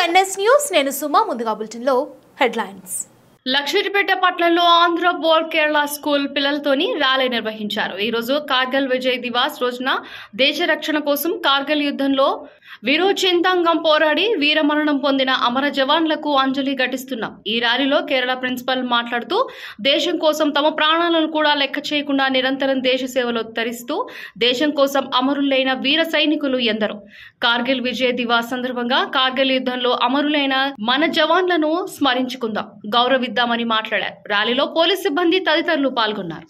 NS news నేను సుమా ముందుగా బులెటిన్లో హెడ్లైన్స్. లక్షిటిపేట పట్టణంలో ఆంధ్ర బోర్డ్ కేరళ స్కూల్ పిల్లలతోని ర్యాలీ నిర్వహించారు. ఈ రోజు కార్గిల్ విజయ్ దివాస్ రోజున దేశ రక్షణ కోసం కార్గిల్ యుద్ధంలో వీరోచితంగా పోరాడి వీరమరణం పొందిన అమర జవాన్లకు అంజలి ఘటిస్తున్నాం. ఈ ర్యాలీలో కేరళ ప్రిన్సిపల్ మాట్లాడుతూ దేశం కోసం తమ ప్రాణాలను కూడా లెక్క చేయకుండా నిరంతరం దేశ సేవలో తరిస్తూ దేశం కోసం అమరులైన వీర సైనికులు ఎందరో. కార్గిల్ విజయ్ దివాస్ సందర్భంగా కార్గిల్ యుద్ధంలో అమరులైన మన జవాన్లను స్మరించుకుందాం, గౌరవిద్దామని మాట్లాడారు. ర్యాలీలో పోలీస్ సిబ్బంది తదితరులు పాల్గొన్నారు.